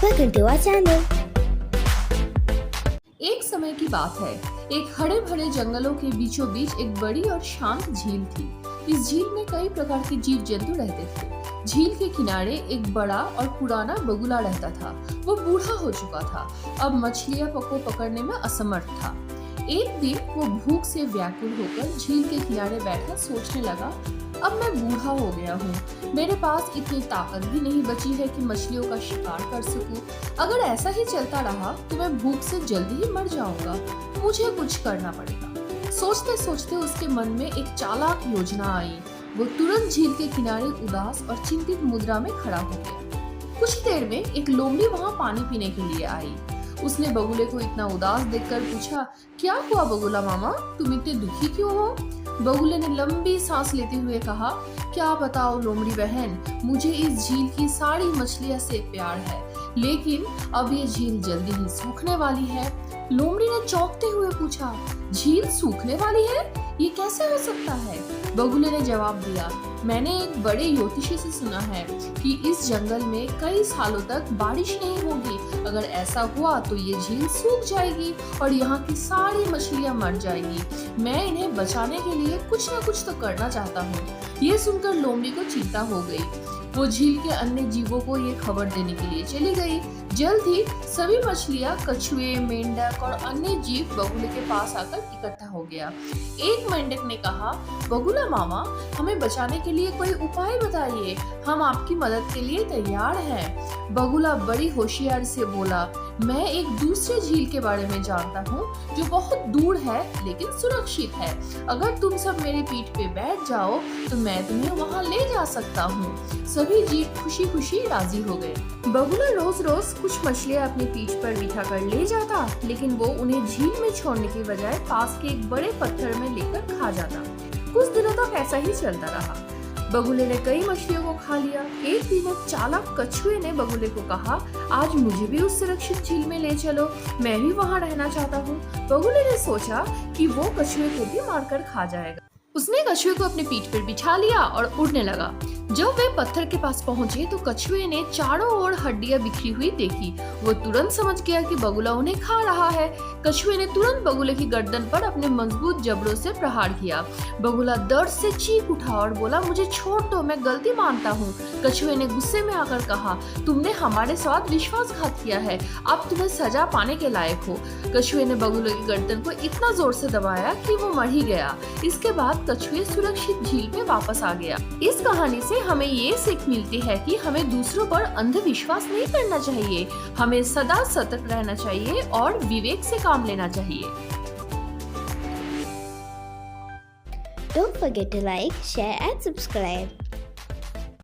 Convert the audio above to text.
Welcome to our channel. एक समय की बात है। एक हरे भरे जंगलों के बीचों बीच एक बड़ी और शांत झील थी। इस झील में कई प्रकार के जीव जंतु रहते थे। झील के किनारे एक बड़ा और पुराना बगुला रहता था। वो बूढ़ा हो चुका था, अब मछलियां पकड़ने में असमर्थ था। एक दिन वो भूख से व्याकुल होकर झील के किनारे बैठा सोचने लगा, अब मैं बूढ़ा हो गया हूँ, मेरे पास इतनी ताकत भी नहीं बची है कि मछलियों का शिकार कर सकूं। अगर ऐसा ही चलता रहा तो मैं भूख से जल्दी ही मर जाऊंगा। मुझे कुछ करना पड़ेगा। सोचते सोचते उसके मन में एक चालाक योजना आई। वो तुरंत झील के किनारे उदास और चिंतित मुद्रा में खड़ा हो गया। कुछ देर में एक लोमड़ी वहाँ पानी पीने के लिए आई। उसने बगुले को इतना उदास देखकर पूछा, क्या हुआ बगुला मामा, तुम इतने दुखी क्यों हो? बगुले ने लंबी सांस लेते हुए कहा, क्या बताओ लोमड़ी बहन, मुझे इस झील की सारी मछलियां से प्यार है, लेकिन अब ये झील जल्दी ही सूखने वाली है। लोमड़ी ने चौंकते हुए पूछा, झील सूखने वाली है? ये कैसे हो सकता है? बगुले ने जवाब दिया, मैंने एक बड़े ज्योतिषी से सुना है कि इस जंगल में कई सालों तक बारिश नहीं होगी। अगर ऐसा हुआ तो ये झील सूख जाएगी और यहाँ की सारी मछलियाँ मर जाएगी। मैं इन्हें बचाने के लिए कुछ न कुछ तो करना चाहता हूँ। ये सुनकर लोमड़ी को चिंता हो गई। वो झील के अन्य जीवों को ये खबर देने के लिए चली गई। जल्द ही सभी मछलियाँ, कछुए, मेंढक और अन्य जीव बगुले के पास आकर इकट्ठा हो गया। एक मेंढक ने कहा, बगुला मामा, हमें बचाने के लिए कोई उपाय बताइए, हम आपकी मदद के लिए तैयार हैं। बगुला बड़ी होशियारी से बोला, मैं एक दूसरे झील के बारे में जानता हूँ जो बहुत दूर है लेकिन सुरक्षित है। अगर तुम सब मेरी पीठ पे बैठ जाओ तो मैं तुम्हें वहाँ ले जा सकता हूँ। सभी जीव खुशी खुशी राजी हो गए। बगुला रोज रोज कुछ मछलियाँ अपनी पीठ पर बिठा कर ले जाता, लेकिन वो उन्हें झील में छोड़ने की बजाय पास के एक बड़े पत्थर में लेकर खा जाता। कुछ दिनों तक ऐसा ही चलता रहा। बगुले ने कई मछलियों को खा लिया। एक दिन एक चालाक कछुए ने बगुले को कहा, आज मुझे भी उस सुरक्षित झील में ले चलो, मैं भी वहाँ रहना चाहता हूँ। बगुले ने सोचा कि वो कछुए को भी मारकर खा जाएगा। उसने कछुए को अपने पीठ पर बिठा लिया और उड़ने लगा। जब वे पत्थर के पास पहुंचे तो कछुए ने चारों ओर हड्डियां बिखरी हुई देखी। वो तुरंत समझ गया कि बगुला उन्हें खा रहा है। कछुए ने तुरंत बगुले की गर्दन पर अपने मजबूत जबड़ों से प्रहार किया। बगुला दर्द से चीख उठा और बोला, मुझे छोड़ दो, मैं गलती मानता हूँ। कछुए ने गुस्से में आकर कहा, तुमने हमारे साथ विश्वासघात किया है, अब तुम्हें सजा पाने के लायक हो। कछुए ने बगुले की गर्दन को इतना जोर से दबाया कि वो मर ही गया। इसके बाद कछुए सुरक्षित झील में वापस आ गया। इस कहानी से हमें ये सीख मिलती है कि हमें दूसरों पर अंधविश्वास नहीं करना चाहिए, हमें सदा सतर्क रहना चाहिए और विवेक से काम लेना चाहिए। Don't forget to like, share and subscribe.